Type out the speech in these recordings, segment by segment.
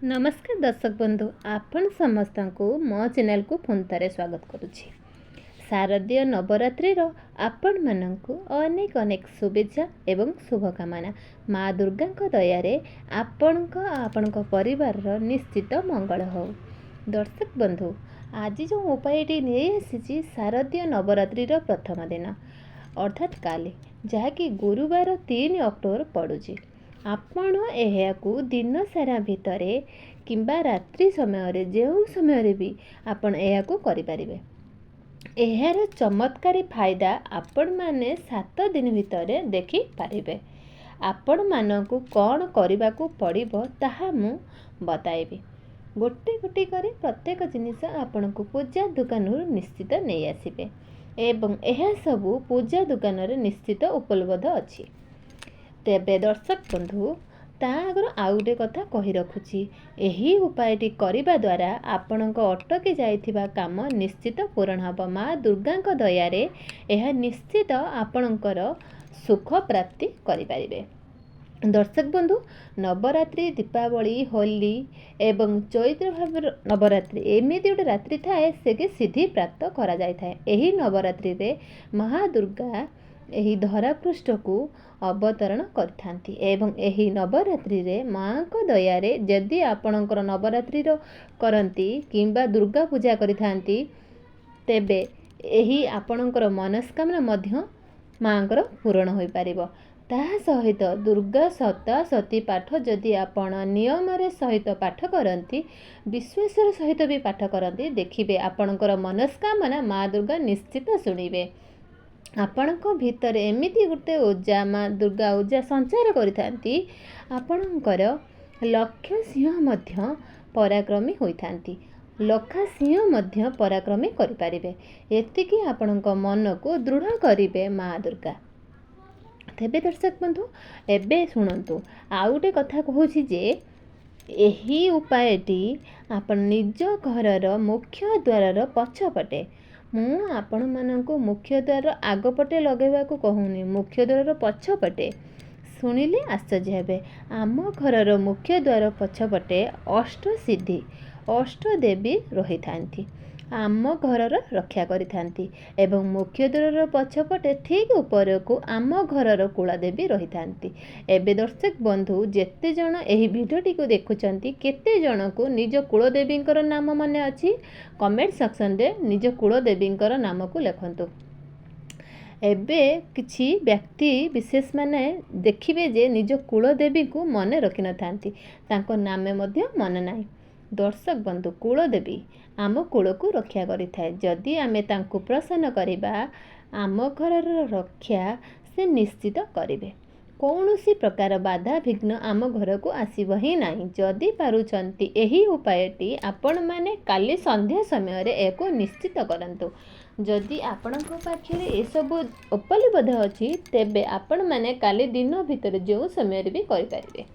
नमस्कार दर्शक बंधु आपण समस्त को मो चैनल को पुणी थे स्वागत करुच्ची। शारदीय नवरात्रि आपण मानक अनेक अनेक शुभेच्छा एवं शुभकामना। माँ दुर्गा दया आपण परिवार निश्चित मंगल हो। दर्शक बंधु आज जो उपायटी नहीं आसी शारदीय नवरात्रि प्रथम दिन अर्थात काली जहाँकि गुरुवार 3 अक्टोबर पड़ुची। आपण यह दिन सारा भितर किंबा रात्रि समय जो समय भी आपण यह करें। यार चमत्कारी फायदा आपण माने 7 दिन भितर देखि पारिबे। आपण मानकु कौन करने को पड़िबो ताहा मु बताइबी। गोटे गोटे करी प्रत्येक जिनिस आपण को पूजा दुकान निश्चित नहीं आसिबे एवं यह सबू पूजा दुकान निश्चित उपलब्ध अच्छी। तेबे दर्शक बंधु ता आगर आउ गोटे कथा कही रखुची, यही उपायटी करिबा द्वारा आपणक अटकी जाइथिबा काम निश्चित पूर्ण हब। माँ दुर्गा दया यह निश्चित आपणकर सुख प्राप्ति करिपारिबे। दर्शक बंधु नवरात्रि दीपावली होली एवं चैत्र भाव नवरात्रि एमती गोटे रात्रि थाए से सिद्धि प्राप्त करा जाय थाए। एही नवरात्रि रे महादुर्गा एही धरा पृष्ठ को अवतरण करथांती एवं एही नवरात्रि रे माँ को दया रे जदि आपणकर नवरात्रि करती किंबा दुर्गा पूजा करिथांती तेबे एही आपणकर मनस्कामना मध्य माँकर पूरण होई पारिबो। ताहा सहित दुर्गा सप्ता सती पाठ जदि आपण नियम सहित पाठ करती विश्वासर सहित भी पाठ करती देखिबे आपणकर मनस्कामना माँ दुर्गा निश्चित शुणिबे। आपणक भितर एमिति गोटे ऊर्जा माँ दुर्गा ऊर्जा संचार करिथांती आपणकर लक्ष्य सिंह मध्य पराक्रमी होइथांती। लखा सिंह मध्य पराक्रमी करिपारिबे। एतिकी आपणक मन को दृढ़ करिबे माँ दुर्गा। तेबे दर्शक बंधु एबे शुणन्तु आउ गोटे कथा कहूछि जे एही उपायटी आपण निज घरर मुख्य द्वारर पछपटे मु आपण मानकु मुख्य द्वार आगपटे लगेबाकू कहूनी, मुख्य द्वार पछपटे शुणिले आश्चर्य हेबे। आम घरर मुख्य द्वार पछपटे अष्ट सिद्धि अष्ट देवी रही थांती आम घरर रक्षा करिथांती एवं मुख्य द्वार पछपटे ठीक ऊपर को आम घरर कुलदेवी रही थांती। एबे दर्शक बंधु जेते जण एही भिडियोटी को देखुचंती केते जण को निज कुलदेवींकर नाम माने अछि कमेंट सेक्शन रे निज कुलदेवींकर नाम को लिखंतु। एबे किछि व्यक्ति विशेष माने देखिबे जे निज कुलदेवी को मने रखि न थांती तांको नामे मध्य मन नाही। दर्शक बंधु कुलदेवी आम कुल को रक्षा करि थाए। जदि आमे तांको प्रसन्न करिबा आम घरर रक्षा से निश्चित करिवे। कौनसी प्रकार बाधा विघ्न आम घर को आसीब ही नहीं। जदि पारुचंती एही उपायटी आपण माने काली संध्या समय रे एको निश्चित करंतु। जदि आपणक पाखरे ए सब उपलब्ध अछि तेबे आपण माने काली दिन भितर जो समय रे भी करि पारिबे।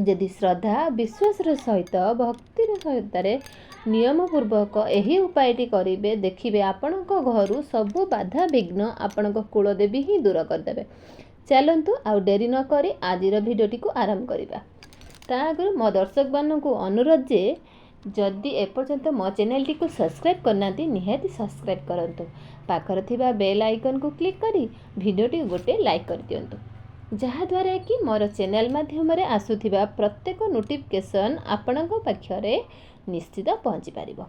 यदि श्रद्धा विश्वास सहित भक्तिर सहित नियम पूर्वक यही उपायटी करेंगे देखिए आपणक घर सबू बाधा विघ्न आपणक कुलदेवी ही दूर करदे। चलतु आउ डेरी न करी आजिर भिडियोटी को आरंभ करवा। ता आगे मो दर्शक मान को अनुरोध जे जदि एपर्यंत मो चैनल को सब्सक्राइब करना निहाती सब्सक्राइब करंतु। पाखर थिबा बेल आइकन को क्लिक करी भिडियोटी गोटे लाइक कर दियंतु जहाँद्वारा कि मोर चैनल माध्यम आसुथिबा प्रत्येक नोटिफिकेशन आपणक पाखरे निश्चित पहुँची पारिबो।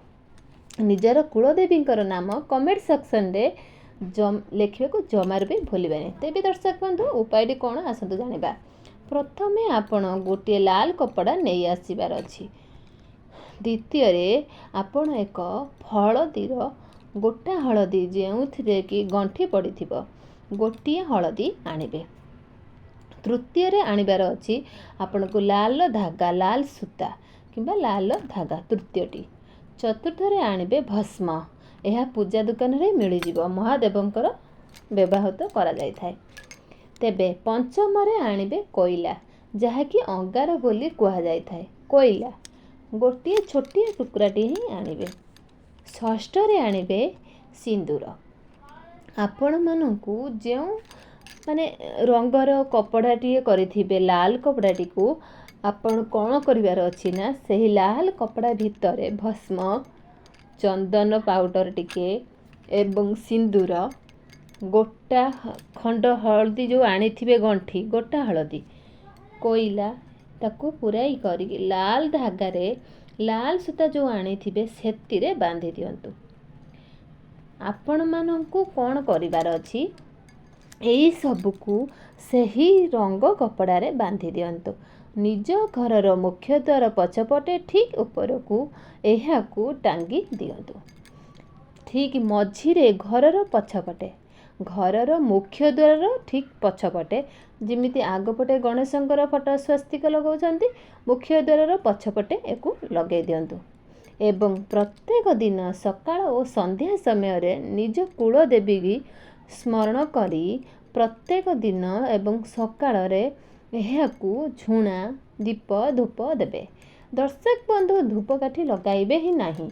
निजर कुलदेवींकर नाम कमेंट सेक्शन रे लिखा को जमार भी भूलिबानी। तेबे दर्शक बंधु उपायटी कौन आसतु जानिबा। प्रथमे आपण गोटे लाल कपड़ा नहीं आसबार अच्छी। द्वितीय रे आपण एक हलदीर गोटा हलदी जो कि गंठी पड़ी गोटे हलदी आनिबे। तृतीय रे आनिबार अच्छी आपण को लाल धागा लाल सूता किंबा लाल धागा तृतीयटी। चतुर्थ रे आनिबे भस्म। यह पूजा दुकान रे मिल जिवो महादेवंकर व्यवहृत करा जाय थाए। तेबे पंचम रे आनिबे कोइला जहाँकि अंगार बोली कहा जाय थाए। कोइला गोटे छोटिया टुकराटी ही आनिबे। षष्ठ रे आनिबे सिंदूर। आपण मानकु जो माने रंगर कपड़ाटी करिथिबे लाल कपड़ाटी को ଆପଣ କ'ଣ କରିବାର ଅଛି ନା ସେହି ଲାଲ କପଡ଼ା ଭିତରେ ଭସ୍ମ, ଚନ୍ଦନ ପାଉଡ଼ର ଟିକେ ଏବଂ ସିନ୍ଦୁର, ଗୋଟା ଖଣ୍ଡ ହଳଦୀ ଯେଉଁ ଆଣିଥିବେ ଗଣ୍ଠି, ଗୋଟା ହଳଦୀ, କୋଇଲା ତାକୁ ପୁରାଇ କରିକି ଲାଲ ଧାଗାରେ ଲାଲ ସୂତା ଯେଉଁ ଆଣିଥିବେ ସେଥିରେ ବାନ୍ଧି ଦିଅନ୍ତୁ। ଆପଣମାନଙ୍କୁ କ'ଣ କରିବାର ଅଛି, ଏହି ସବୁକୁ ସେହି ରଙ୍ଗ କପଡ଼ାରେ ବାନ୍ଧି ଦିଅନ୍ତୁ। ନିଜ ଘରର ମୁଖ୍ୟ ଦ୍ୱାର ପଛପଟେ ଠିକ୍ ଉପରକୁ ଏହାକୁ ଟାଙ୍ଗି ଦିଅନ୍ତୁ। ଠିକ୍ ମଝିରେ ଘରର ପଛପଟେ, ଘରର ମୁଖ୍ୟ ଦ୍ୱାରର ଠିକ୍ ପଛପଟେ, ଯେମିତି ଆଗପଟେ ଗଣେଶଙ୍କର ଫଟୋ ସ୍ୱସ୍ତିକ ଲଗାଉଛନ୍ତି, ମୁଖ୍ୟ ଦ୍ୱାରର ପଛପଟେ ଏକୁ ଲଗାଇ ଦିଅନ୍ତୁ। ଏବଂ ପ୍ରତ୍ୟେକ ଦିନ ସକାଳ ଓ ସନ୍ଧ୍ୟା ସମୟରେ ନିଜ କୁଳଦେବୀକି ସ୍ମରଣ କରି ପ୍ରତ୍ୟେକ ଦିନ ଏବଂ ସକାଳରେ ଏହାକୁ ଝୁଣା, ଦୀପ, ଧୂପ ଦେବେ। ଦର୍ଶକ ବନ୍ଧୁ, ଧୂପକାଠି ଲଗାଇବେ ହିଁ ନାହିଁ।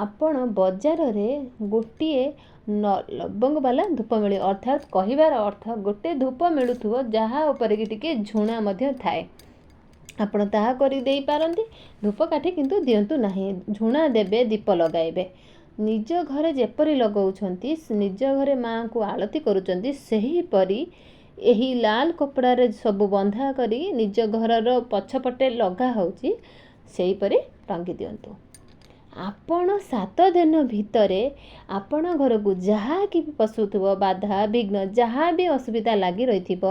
ଆପଣ ବଜାରରେ ଗୋଟିଏ ଲବଙ୍ଗ ବାଲା ଧୂପ ମିଳେ, ଅର୍ଥାତ୍ କହିବାର ଅର୍ଥ ଗୋଟେ ଧୂପ ମିଳୁଥିବ ଯାହା ଉପରେ କି ଟିକେ ଝୁଣା ମଧ୍ୟ ଥାଏ, ଆପଣ ତାହା କରି ଦେଇପାରନ୍ତି। ଧୂପକାଠି କିନ୍ତୁ ଦିଅନ୍ତୁ ନାହିଁ, ଝୁଣା ଦେବେ, ଦୀପ ଲଗାଇବେ। ନିଜ ଘରେ ଯେପରି ଲଗାଉଛନ୍ତି, ନିଜ ଘରେ ମାଆଙ୍କୁ ଆଳତି କରୁଛନ୍ତି, ସେହିପରି ଏହି ଲାଲ କପଡ଼ାରେ ସବୁ ବନ୍ଧା କରି ନିଜ ଘରର ପଛପଟେ ଲଗା ହେଉଛି, ସେହିପରି ଟଙ୍ଗି ଦିଅନ୍ତୁ। ଆପଣ 7 ଦିନ ଭିତରେ ଆପଣ ଘରକୁ ଯାହା କି ପଶୁଥିବ, ବାଧା ବିଘ୍ନ ଯାହା ବି ଅସୁବିଧା ଲାଗି ରହିଥିବ,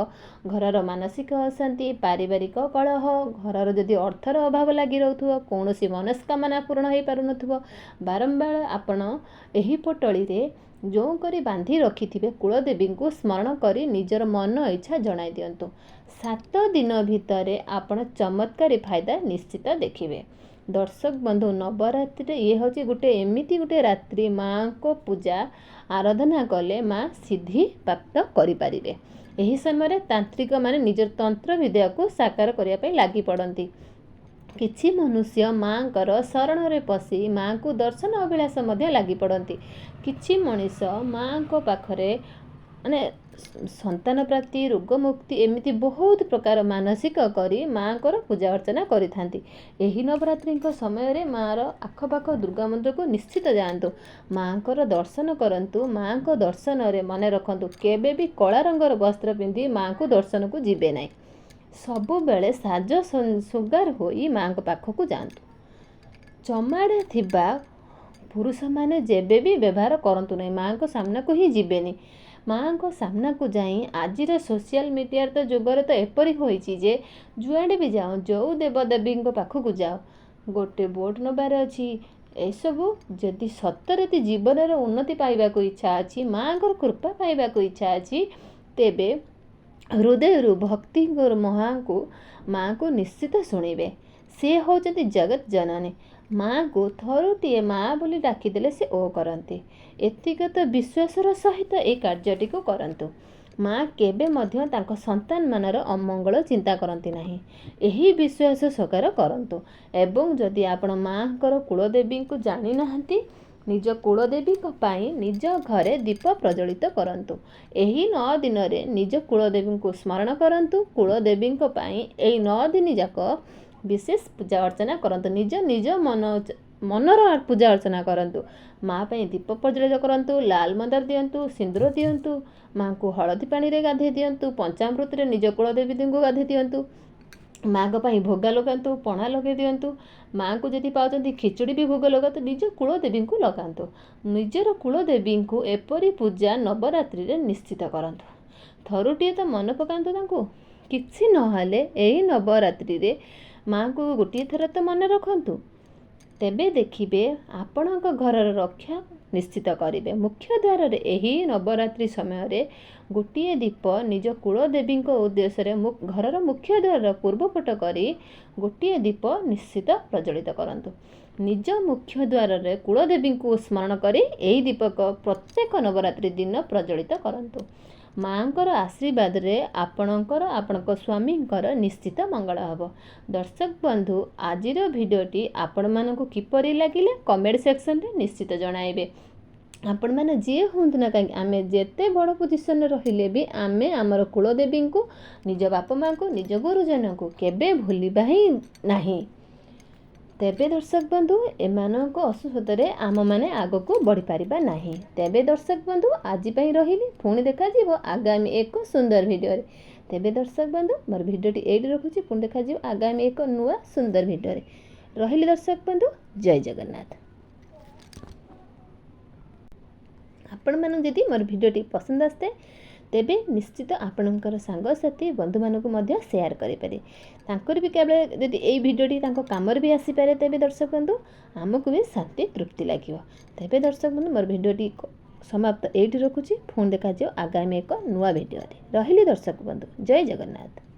ଘରର ମାନସିକ ଅଶାନ୍ତି, ପାରିବାରିକ କଳହ, ଘରର ଯଦି ଅର୍ଥର ଅଭାବ ଲାଗି ରହୁଥିବ, କୌଣସି ମନସ୍କାମନା ପୂରଣ ହୋଇପାରୁନଥିବ, ବାରମ୍ବାର ଆପଣ ଏହି ପଟଳିରେ ଯେଉଁ କରି ବାନ୍ଧି ରଖିଥିବେ କୁଳଦେବୀଙ୍କୁ ସ୍ମରଣ କରି ନିଜର ମନ ଇଚ୍ଛା ଜଣାଇ ଦିଅନ୍ତୁ। 7 ଦିନ ଭିତରେ ଆପଣ ଚମତ୍କାରୀ ଫାଇଦା ନିଶ୍ଚିତ ଦେଖିବେ। ଦର୍ଶକ ବନ୍ଧୁ, ନବରାତ୍ରିରେ ଇଏ ହେଉଛି ଗୋଟେ ଏମିତି ଗୋଟେ ରାତ୍ରି, ମାଆଙ୍କ ପୂଜା ଆରାଧନା କଲେ ମା ସିଦ୍ଧି ପ୍ରାପ୍ତ କରିପାରିବେ। ଏହି ସମୟରେ ତାନ୍ତ୍ରିକମାନେ ନିଜର ତନ୍ତ୍ର ବିଦ୍ୟାକୁ ସାକାର କରିବା ପାଇଁ ଲାଗି ପଡ଼ନ୍ତି। କିଛି ମନୁଷ୍ୟ ମାଆଙ୍କର ଶରଣରେ ପଶି ମାଆଙ୍କୁ ଦର୍ଶନ ଅଭିଳାଷ ମଧ୍ୟ ଲାଗି ପଡ଼ନ୍ତି। କିଛି ମଣିଷ ମାଆଙ୍କ ପାଖରେ ମାନେ ସନ୍ତାନ ପ୍ରାପ୍ତି, ରୋଗମୁକ୍ତି, ଏମିତି ବହୁତ ପ୍ରକାର ମାନସିକ କରି ମାଆଙ୍କର ପୂଜା ଅର୍ଚ୍ଚନା କରିଥାନ୍ତି। ଏହି ନବରାତ୍ରିଙ୍କ ସମୟରେ ମାଆର ଆଖପାଖ ଦୁର୍ଗା ମନ୍ଦିରକୁ ନିଶ୍ଚିତ ଯାଆନ୍ତୁ, ମାଆଙ୍କର ଦର୍ଶନ କରନ୍ତୁ। ମାଆଙ୍କ ଦର୍ଶନରେ ମନେ ରଖନ୍ତୁ, କେବେ ବି କଳା ରଙ୍ଗର ବସ୍ତ୍ର ପିନ୍ଧି ମାଆଙ୍କୁ ଦର୍ଶନକୁ ଯିବେ ନାହିଁ। ସବୁବେଳେ ସାଜ ଶୃଙ୍ଗାର ହୋଇ ମାଆଙ୍କ ପାଖକୁ ଯାଆନ୍ତୁ। ଚମାଡ଼ା ଥିବା ପୁରୁଷମାନେ ଯେବେ ବି ବ୍ୟବହାର କରନ୍ତୁ ନାହିଁ, ମାଆଙ୍କ ସାମ୍ନାକୁ ହିଁ ଯିବେନି। ମାଆଙ୍କ ସାମ୍ନାକୁ ଯାଇ, ଆଜିର ସୋସିଆଲ ମିଡ଼ିଆର ତ ଯୁଗରେ ତ ଏପରି ହୋଇଛି ଯେ ଯୁଆଡ଼େ ବି ଯାଅ, ଯେଉଁ ଦେବଦେବୀଙ୍କ ପାଖକୁ ଯାଅ, ଗୋଟେ ଭୋଟ ନେବାର ଅଛି, ଏସବୁ ଯଦି ସତରେ ଜୀବନର ଉନ୍ନତି ପାଇବାକୁ ଇଚ୍ଛା ଅଛି, ମାଆଙ୍କର କୃପା ପାଇବାକୁ ଇଚ୍ଛା ଅଛି, ତେବେ ହୃଦୟରୁ ଭକ୍ତି ମାଆଙ୍କୁ ନିଶ୍ଚିତ ଶୁଣିବେ। ସେ ହେଉଛନ୍ତି ଜଗତ ଜନନୀ। ମାଆଙ୍କୁ ଥରୁଟିଏ ମାଆ ବୋଲି ଡାକିଦେଲେ ସେ ଓ କରନ୍ତି। ଏତିକ ତ ବିଶ୍ୱାସର ସହିତ ଏହି କାର୍ଯ୍ୟଟିକୁ କରନ୍ତୁ। ମାଆ କେବେ ମଧ୍ୟ ତାଙ୍କ ସନ୍ତାନମାନର ଅମଙ୍ଗଳ ଚିନ୍ତା କରନ୍ତି ନାହିଁ, ଏହି ବିଶ୍ୱାସ ସହକାରେ କରନ୍ତୁ। ଏବଂ ଯଦି ଆପଣ ମାଆଙ୍କର କୁଳଦେବୀଙ୍କୁ ଜାଣିନାହାନ୍ତି, ନିଜ କୁଳଦେବୀଙ୍କ ପାଇଁ ନିଜ ଘରେ ଦୀପ ପ୍ରଜ୍ୱଳିତ କରନ୍ତୁ। ଏହି 9 ଦିନରେ ନିଜ କୁଳଦେବୀଙ୍କୁ ସ୍ମରଣ କରନ୍ତୁ। କୁଳଦେବୀଙ୍କ ପାଇଁ ଏହି 9 ଦିନ ଯାକ ବିଶେଷ ପୂଜା ଅର୍ଚ୍ଚନା କରନ୍ତୁ। ନିଜ ମନର ପୂଜା ଅର୍ଚ୍ଚନା କରନ୍ତୁ। ମାଆ ପାଇଁ ଦୀପ ପ୍ରଜ୍ୱଳିତ କରନ୍ତୁ, ଲାଲ ମନ୍ଦାର ଦିଅନ୍ତୁ, ସିନ୍ଦୁର ଦିଅନ୍ତୁ, ମାଆଙ୍କୁ ହଳଦୀ ପାଣିରେ ଗାଧୋଇ ଦିଅନ୍ତୁ, ପଞ୍ଚାମୃତରେ ନିଜ କୁଳଦେବୀଙ୍କୁ ଗାଧୋଇ ଦିଅନ୍ତୁ, ମାଆଙ୍କ ପାଇଁ ଭୋଗ ଲଗାନ୍ତୁ, ପଣା ଲଗାଇ ଦିଅନ୍ତୁ। ମାଆଙ୍କୁ ଯଦି ପାଉଛନ୍ତି ଖିଚୁଡ଼ି ବି ଭୋଗ ଲଗାନ୍ତୁ, ନିଜ କୁଳଦେବୀଙ୍କୁ ଲଗାନ୍ତୁ। ନିଜର କୁଳଦେବୀଙ୍କୁ ଏପରି ପୂଜା ନବରାତ୍ରିରେ ନିଶ୍ଚିତ କରନ୍ତୁ। ଥରୁଟିଏ ତ ମନେ ପକାନ୍ତୁ ତାଙ୍କୁ। କିଛି ନହେଲେ ଏହି ନବରାତ୍ରିରେ ମାଆଙ୍କୁ ଗୋଟିଏ ଥର ତ ମନେ ରଖନ୍ତୁ, ତେବେ ଦେଖିବେ ଆପଣଙ୍କ ଘରର ରକ୍ଷା ନିଶ୍ଚିତ କରିବେ। ମୁଖ୍ୟ ଦ୍ୱାରରେ ଏହି ନବରାତ୍ରି ସମୟରେ ଗୋଟିଏ ଦୀପ ନିଜ କୁଳଦେବୀଙ୍କ ଉଦ୍ଦେଶ୍ୟରେ ଘରର ମୁଖ୍ୟ ଦ୍ୱାରର ପୂର୍ବପଟ କରି ଗୋଟିଏ ଦୀପ ନିଶ୍ଚିତ ପ୍ରଜ୍ୱଳିତ କରନ୍ତୁ। ନିଜ ମୁଖ୍ୟ ଦ୍ୱାରରେ କୁଳଦେବୀଙ୍କୁ ସ୍ମରଣ କରି ଏହି ଦୀପକ ପ୍ରତ୍ୟେକ ନବରାତ୍ରି ଦିନ ପ୍ରଜ୍ୱଳିତ କରନ୍ତୁ। ମାଆଙ୍କର ଆଶୀର୍ବାଦରେ ଆପଣଙ୍କର, ଆପଣଙ୍କ ସ୍ୱାମୀଙ୍କର ନିଶ୍ଚିତ ମଙ୍ଗଳ ହେବ। ଦର୍ଶକ ବନ୍ଧୁ, ଆଜିର ଭିଡ଼ିଓଟି ଆପଣମାନଙ୍କୁ କିପରି ଲାଗିଲା କମେଣ୍ଟ ସେକ୍ସନରେ ନିଶ୍ଚିତ ଜଣାଇବେ। ଆପଣମାନେ ଯିଏ ହୁଅନ୍ତୁ ନା କାହିଁକି ଆମେ ଯେତେ ବଡ଼ ପୋଜିସନରେ ରହିଲେ ବି ଆମେ ଆମର କୁଳଦେବୀଙ୍କୁ, ନିଜ ବାପା ମାଆଙ୍କୁ, ନିଜ ଗୁରୁଜନଙ୍କୁ କେବେ ଭୁଲିବା ହିଁ ନାହିଁ। ତେବେ ଦର୍ଶକ ବନ୍ଧୁ ଏମାନଙ୍କ ଅସୁସ୍ଥତାରେ ଆମମାନେ ଆଗକୁ ବଢ଼ିପାରିବା ନାହିଁ। ତେବେ ଦର୍ଶକ ବନ୍ଧୁ ଆଜି ପାଇଁ ରହିଲି, ପୁଣି ଦେଖାଯିବ ଆଗାମୀ ଏକ ସୁନ୍ଦର ଭିଡ଼ିଓରେ। ତେବେ ଦର୍ଶକ ବନ୍ଧୁ ମୋର ଭିଡ଼ିଓଟି ଏଇଠି ରଖୁଛି, ପୁଣି ଦେଖାଯିବ ଆଗାମୀ ଏକ ନୂଆ ସୁନ୍ଦର ଭିଡ଼ିଓରେ। ରହିଲି ଦର୍ଶକ ବନ୍ଧୁ, ଜୟ ଜଗନ୍ନାଥ। ଆପଣମାନଙ୍କୁ ଯଦି ମୋର ଭିଡ଼ିଓଟି ପସନ୍ଦ ଆସିଥାଏ ତେବେ ନିଶ୍ଚିତ ଆପଣଙ୍କର ସାଙ୍ଗସାଥି ବନ୍ଧୁମାନଙ୍କୁ ମଧ୍ୟ ସେୟାର କରିପାରିବେ। ତାଙ୍କର ବି କେବେ ଯଦି ଏଇ ଭିଡ଼ିଓଟି ତାଙ୍କ କାମରେ ବି ଆସିପାରେ ତେବେ ଦର୍ଶକ ବନ୍ଧୁ ଆମକୁ ବି ଶାନ୍ତି ତୃପ୍ତି ଲାଗିବ। ତେବେ ଦର୍ଶକ ବନ୍ଧୁ ମୋର ଭିଡ଼ିଓଟି ସମାପ୍ତ ଏଇଠି ରଖୁଛି, ପୁଣି ଦେଖାଯିବ ଆଗାମୀ ଏକ ନୂଆ ଭିଡ଼ିଓରେ। ରହିଲି ଦର୍ଶକ ବନ୍ଧୁ, ଜୟ ଜଗନ୍ନାଥ।